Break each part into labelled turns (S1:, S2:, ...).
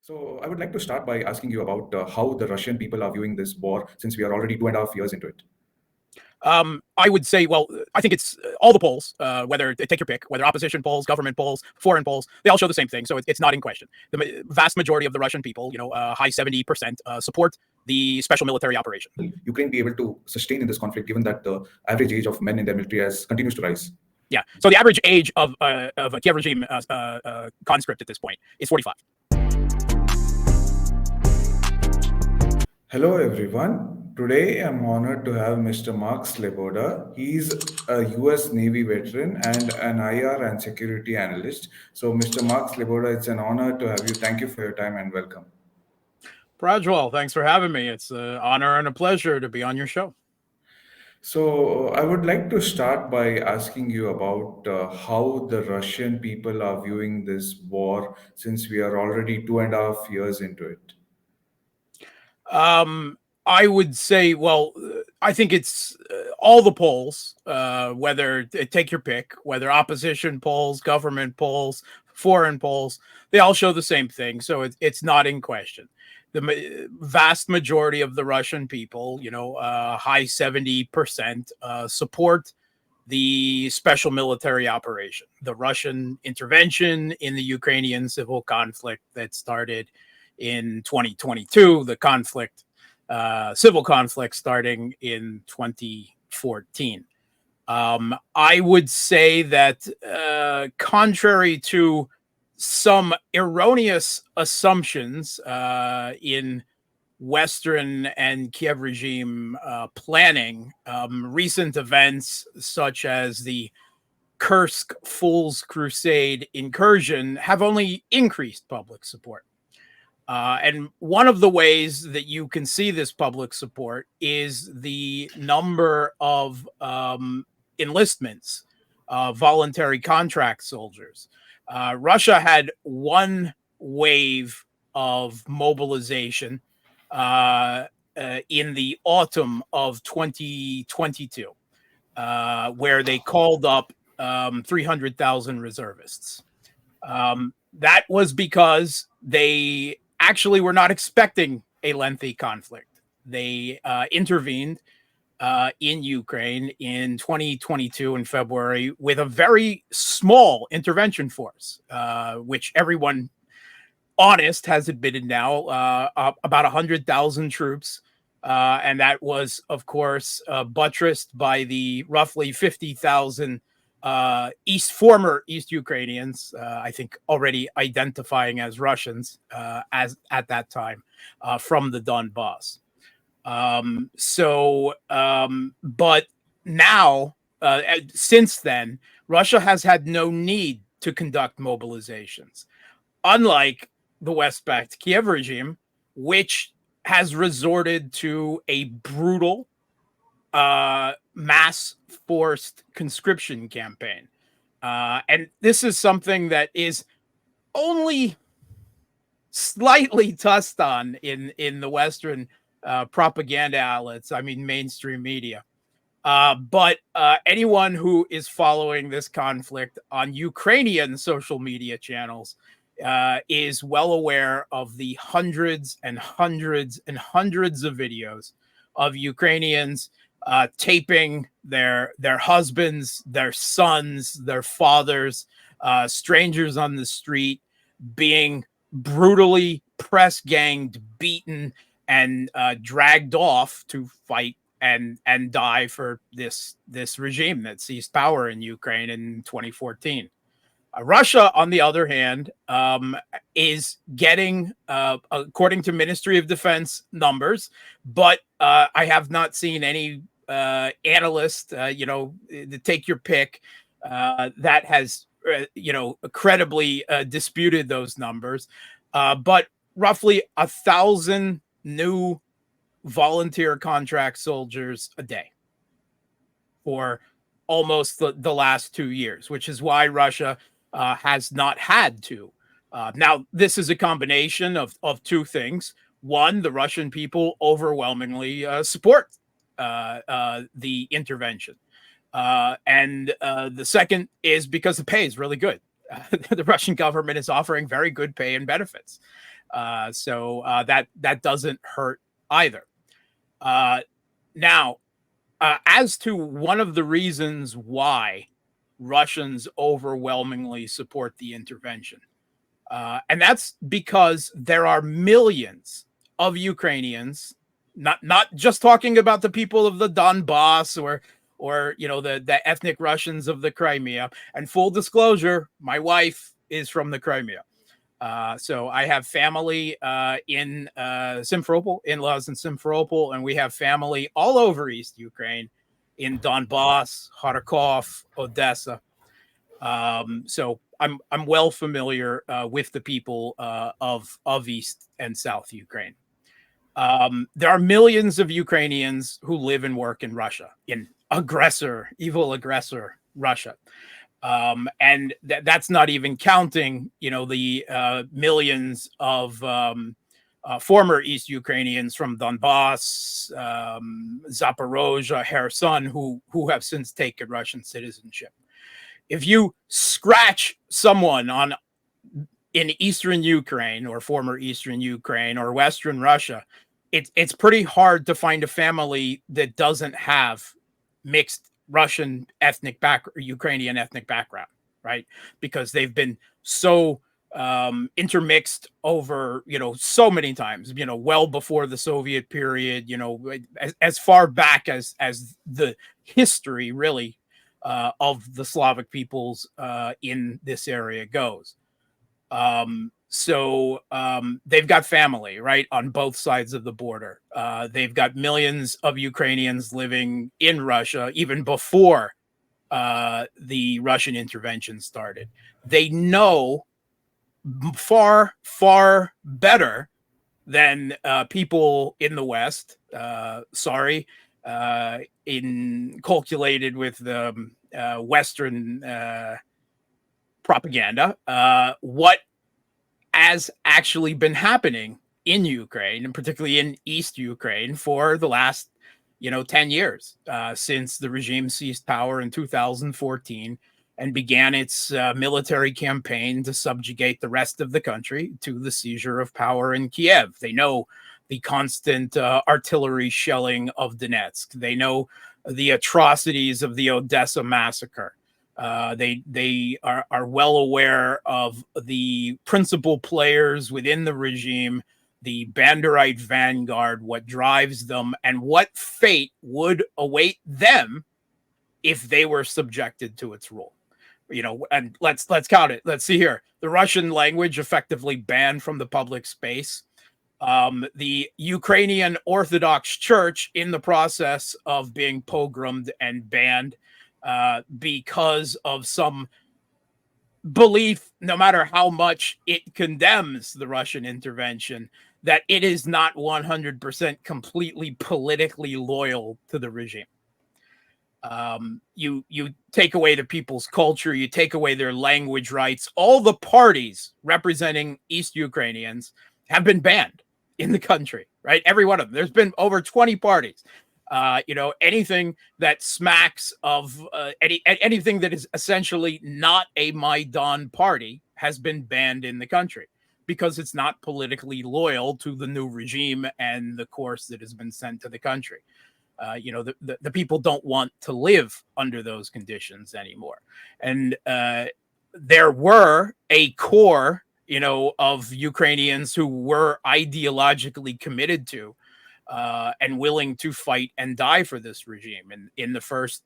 S1: So I would like to start by asking you about how the Russian people are viewing this war since we are already 2.5 years into it.
S2: I would say, well, I think it's all the polls, whether take your pick, whether opposition polls, government polls, foreign polls, they all show the same thing. So it's not in question. The vast majority of the Russian people, high 70%, support the special military operation.
S1: Ukraine be able to sustain in this conflict, given that the average age of men in their military has continues to rise.
S2: Yeah. So the average age of a Kiev regime conscript at this point is 45.
S1: Hello, everyone. Today, I'm honored to have Mr. Mark Sleboda. He's a US Navy veteran and an IR and security analyst. So, Mr. Mark Sleboda, it's an honor to have you. Thank you for your time and welcome.
S2: Prajwal, thanks for having me. It's an honor and a pleasure to be on your show.
S1: So, I would like to start by asking you about how the Russian people are viewing this war since we are already 2.5 years into it.
S2: I would say, well, I think it's all the polls, whether take your pick, whether opposition polls, government polls, foreign polls, they all show the same thing. So it's not in question. The vast majority of the Russian people, high 70%, support the special military operation, the Russian intervention in the Ukrainian civil conflict that started in 2022, the civil conflict starting in 2014. I would say that contrary to some erroneous assumptions in Western and Kiev regime planning, recent events such as the Kursk Fool's Crusade incursion have only increased public support. And one of the ways that you can see this public support is the number of enlistments, voluntary contract soldiers. Russia had one wave of mobilization in the autumn of 2022, where they called up 300,000 reservists. That was because they actually were not expecting a lengthy conflict. They intervened in Ukraine in 2022 in February with a very small intervention force, which everyone honest has admitted now, about 100,000 troops. And that was, of course, buttressed by the roughly 50,000 former East Ukrainians, I think already identifying as Russians as at that time from the Donbass. But now, since then, Russia has had no need to conduct mobilizations, unlike the West-backed Kiev regime, which has resorted to a brutal mass forced conscription campaign. And this is something that is only slightly touched on in the Western propaganda outlets, I mean, mainstream media. But anyone who is following this conflict on Ukrainian social media channels is well aware of the hundreds and hundreds and hundreds of videos of Ukrainians taping their husbands, their sons, their fathers, strangers on the street being brutally press ganged, beaten, and dragged off to fight and die for this regime that seized power in Ukraine in 2014. Russia, on the other hand, is getting, according to Ministry of Defense numbers, but I have not seen any analyst, take your pick, that has, credibly disputed those numbers. But roughly 1,000 new volunteer contract soldiers a day for almost the last 2 years, which is why Russia has not had to. Now, this is a combination of two things. One, the Russian people overwhelmingly support the intervention. And the second is because the pay is really good. The Russian government is offering very good pay and benefits. That doesn't hurt either. Uh, Now, as to one of the reasons why Russians overwhelmingly support the intervention, and that's because there are millions of Ukrainians, not just talking about the people of the Donbass or the ethnic Russians of the Crimea. And full disclosure, my wife is from the Crimea. So I have family in Simferopol, in-laws in Simferopol, and we have family all over East Ukraine, in Donbass, Kharkov, Odessa. So I'm well familiar with the people of East and South Ukraine. There are millions of Ukrainians who live and work in Russia, in evil aggressor Russia. And that's not even counting, the millions of former East Ukrainians from Donbass, Zaporozhye, Kherson, who have since taken Russian citizenship. If you scratch someone in Eastern Ukraine or former Eastern Ukraine or Western Russia, it's pretty hard to find a family that doesn't have mixed Russian Ukrainian ethnic background, right? Because they've been so intermixed over, so many times, well before the Soviet period, as far back as the history really of the Slavic peoples in this area goes. They've got family, right, on both sides of the border. They've got millions of Ukrainians living in Russia even before the Russian intervention started. They know far, far better than people in the West. Inculcated with the Western propaganda, what has actually been happening in Ukraine, and particularly in East Ukraine, for the last 10 years, since the regime seized power in 2014 and began its military campaign to subjugate the rest of the country to the seizure of power in Kiev. They know the constant artillery shelling of Donetsk. They know the atrocities of the Odessa massacre. They are well aware of the principal players within the regime, the Banderite vanguard, what drives them, and what fate would await them if they were subjected to its rule. And let's count it. Let's see here. The Russian language effectively banned from the public space. The Ukrainian Orthodox Church in the process of being pogromed and banned because of some belief, no matter how much it condemns the Russian intervention, that it is not 100% completely politically loyal to the regime. You take away the people's culture, you take away their language rights. All the parties representing East Ukrainians have been banned in the country, right? Every one of them. There's been over 20 parties. Anything that smacks of anything that is essentially not a Maidan party has been banned in the country because it's not politically loyal to the new regime and the course that has been sent to the country. The people don't want to live under those conditions anymore. And there were a core, of Ukrainians who were ideologically committed to and willing to fight and die for this regime in the first,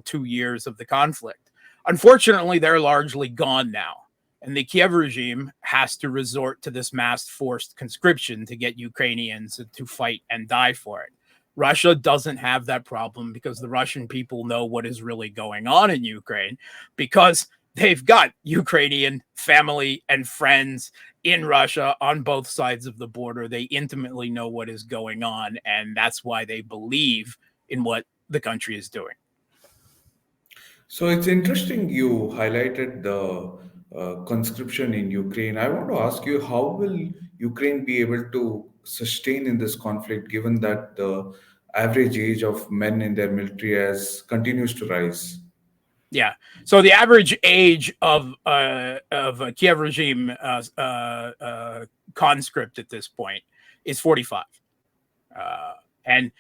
S2: 2 years of the conflict. Unfortunately, they're largely gone now. And the Kiev regime has to resort to this mass forced conscription to get Ukrainians to fight and die for it. Russia doesn't have that problem because the Russian people know what is really going on in Ukraine, because they've got Ukrainian family and friends in Russia on both sides of the border. They intimately know what is going on, and that's why they believe in what the country is doing.
S1: So it's interesting you highlighted the conscription in Ukraine. I want to ask you, how will Ukraine be able to sustain in this conflict given that the average age of men in their military has continues to rise?
S2: Yeah. So the average age of a Kiev regime conscript at this point is 45. And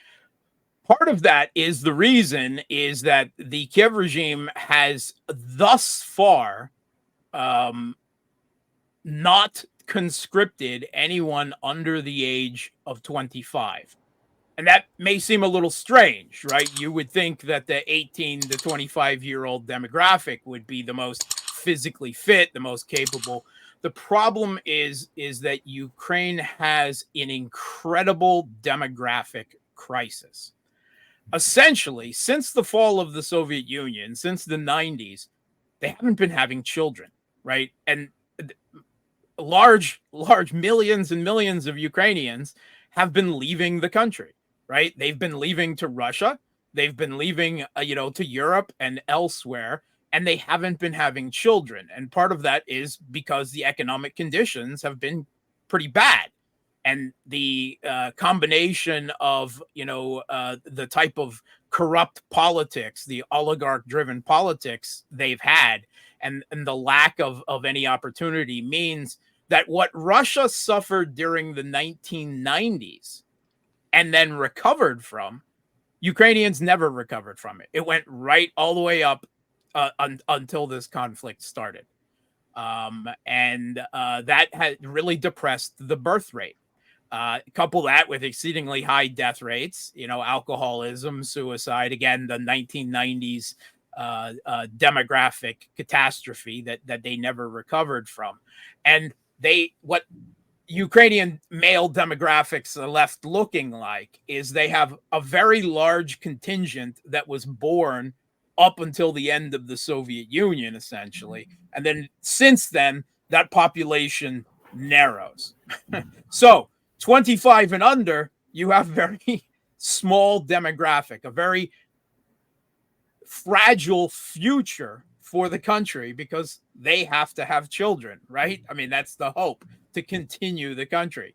S2: part of that is the reason is that the Kiev regime has thus far not conscripted anyone under the age of 25. And that may seem a little strange, right? You would think that the 18 to 25-year-old demographic would be the most physically fit, the most capable. The problem is that Ukraine has an incredible demographic crisis. Essentially, since the fall of the Soviet Union, since the 90s, they haven't been having children, right? And large millions and millions of Ukrainians have been leaving the country, right? They've been leaving to Russia, they've been leaving, to Europe and elsewhere, and they haven't been having children. And part of that is because the economic conditions have been pretty bad. And the combination of, the type of corrupt politics, the oligarch-driven politics they've had, and the lack of any opportunity means that what Russia suffered during the 1990s and then recovered from, Ukrainians never recovered from it. It went right all the way up until this conflict started. And that had really depressed the birth rate. Couple that with exceedingly high death rates, alcoholism, suicide, again, the 1990s demographic catastrophe that they never recovered from. And what Ukrainian male demographics are left looking like is they have a very large contingent that was born up until the end of the Soviet Union, essentially. And then since then, that population narrows. So 25 and under, you have very small demographic, a very fragile future for the country because they have to have children, right? I mean, that's the hope, to continue the country.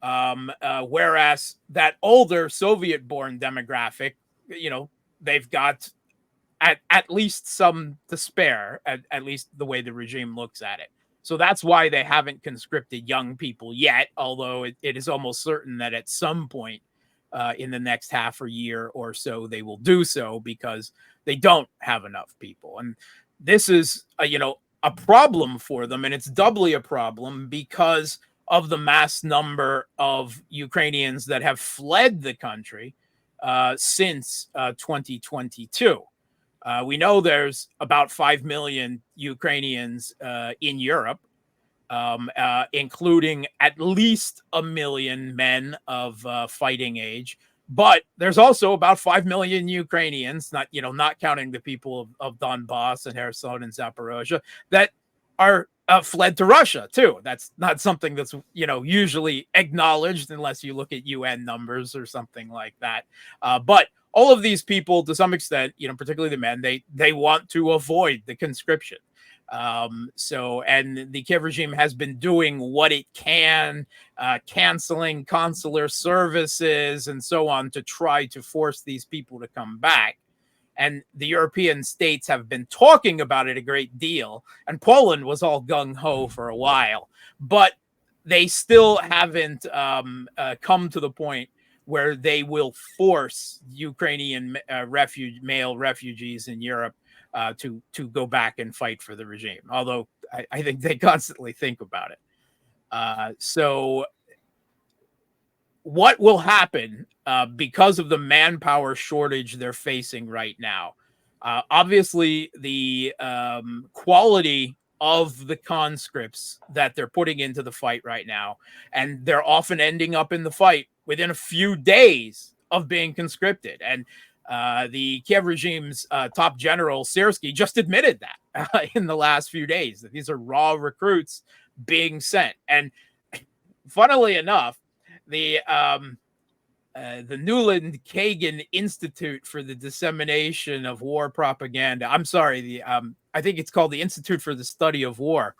S2: Whereas that older Soviet-born demographic, they've got at least some to spare, at least the way the regime looks at it. So that's why they haven't conscripted young people yet, although it is almost certain that at some point in the next half a year or so, they will do so because they don't have enough people. And this is, a problem for them. And it's doubly a problem because of the mass number of Ukrainians that have fled the country since 2022. We know there's about 5 million Ukrainians in Europe, including at least 1 million men of fighting age. But there's also about 5 million Ukrainians, not counting the people of Donbass and Kherson and Zaporozhye, that are fled to Russia too. That's not something that's usually acknowledged unless you look at UN numbers or something like that. But all of these people, to some extent, particularly the men, they want to avoid the conscription. And the Kiev regime has been doing what it can, canceling consular services and so on to try to force these people to come back. And the European states have been talking about it a great deal. And Poland was all gung-ho for a while, but they still haven't come to the point where they will force Ukrainian male refugees in Europe to go back and fight for the regime. Although I think they constantly think about it. So what will happen because of the manpower shortage they're facing right now? Obviously, the quality of the conscripts that they're putting into the fight right now, and they're often ending up in the fight within a few days of being conscripted. And the Kiev regime's top general, Syrskyi, just admitted that in the last few days, that these are raw recruits being sent. And funnily enough, the Newland Kagan Institute for the Dissemination of War Propaganda, I think it's called the Institute for the Study of War,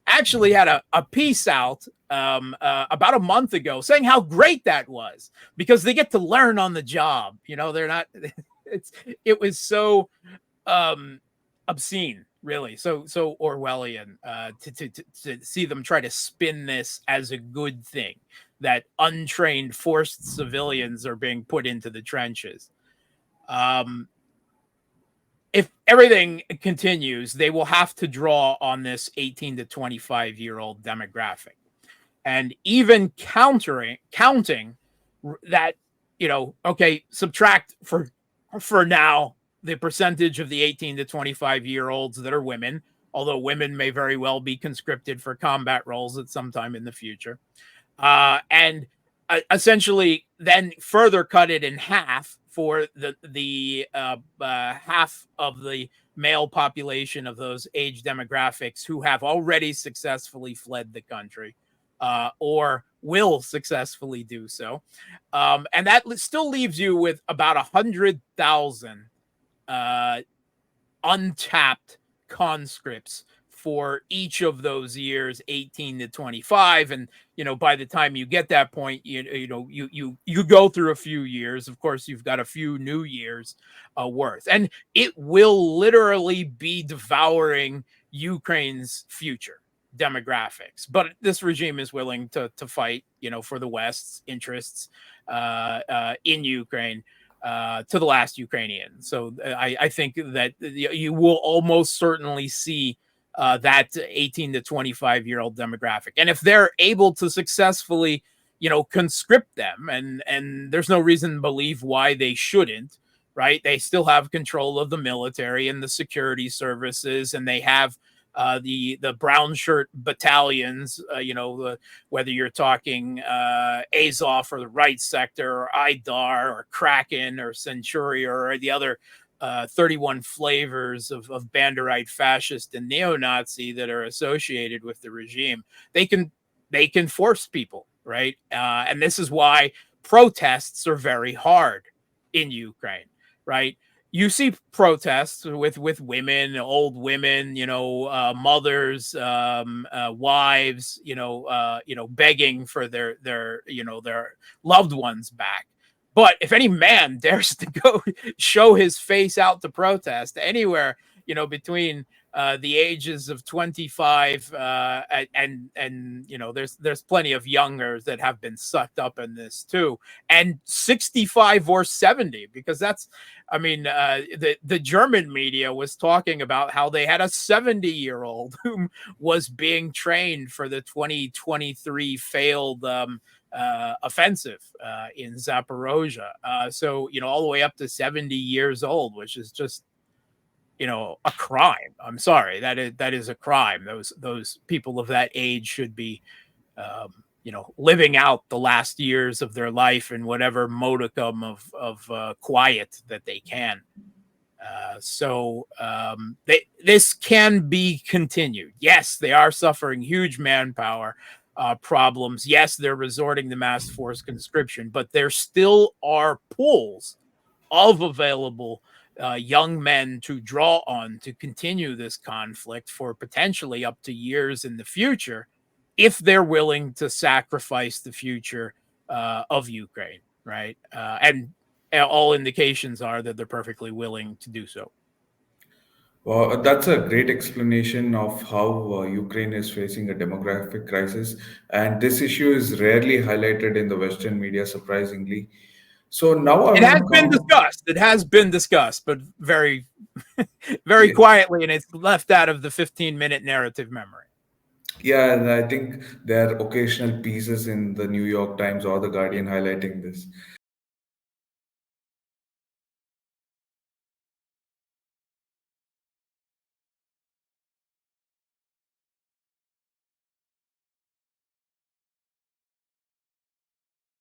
S2: actually had a piece out about a month ago saying how great that was because they get to learn on the job. They're not, it was so obscene really so Orwellian, to see them try to spin this as a good thing, that untrained forced civilians are being put into the trenches. Um, if everything continues, they will have to draw on this 18 to 25-year-old demographic, and even counting that, okay, subtract for now the percentage of the 18 to 25-year-olds that are women, although women may very well be conscripted for combat roles at some time in the future, and essentially then further cut it in half for the half of the male population of those age demographics who have already successfully fled the country, or will successfully do so, and that still leaves you with about 100,000 uh, untapped conscripts for each of those years 18 to 25. And by the time you get that point, you go through a few years. Of course, you've got a few new years worth, and it will literally be devouring Ukraine's future demographics. But this regime is willing to fight, for the West's interests in Ukraine, to the last Ukrainian. So I think that you will almost certainly see that 18 to 25-year-old demographic. And if they're able to successfully, conscript them, and there's no reason to believe why they shouldn't, right? They still have control of the military and the security services, and they have the brown shirt battalions, whether you're talking Azov or the right sector, or Idar or Kraken or Centuria or the other 31 flavors of Banderite fascist and neo-Nazi that are associated with the regime. They can force people, right? And this is why protests are very hard in Ukraine, right? You see protests with women, old women, mothers, wives, begging for their loved ones back. But if any man dares to go show his face out to protest anywhere, between the ages of 25 and there's plenty of youngers that have been sucked up in this too, and 65 or 70, because that's, the German media was talking about how they had a 70-year-old who was being trained for the 2023 failed offensive in Zaporozhye. So, all the way up to 70 years old, which is just, a crime. I'm sorry, that is a crime. Those people of that age should be, living out the last years of their life in whatever modicum of quiet that they can. This can be continued. Yes, they are suffering huge manpower problems. Yes, they're resorting to mass force conscription, but there still are pools of available young men to draw on to continue this conflict for potentially up to years in the future, if they're willing to sacrifice the future of Ukraine, right? And all indications are that they're perfectly willing to do so.
S1: Well, that's a great explanation of how Ukraine is facing a demographic crisis, and this issue is rarely highlighted in the Western media, surprisingly. So now I
S2: It
S1: want
S2: has
S1: to
S2: been
S1: come.
S2: discussed. It has been discussed, but very, very
S1: Yeah,
S2: quietly, and it's left out of the 15-minute narrative memory.
S1: yeah, and I think there are occasional pieces in the New York Times or the Guardian highlighting this.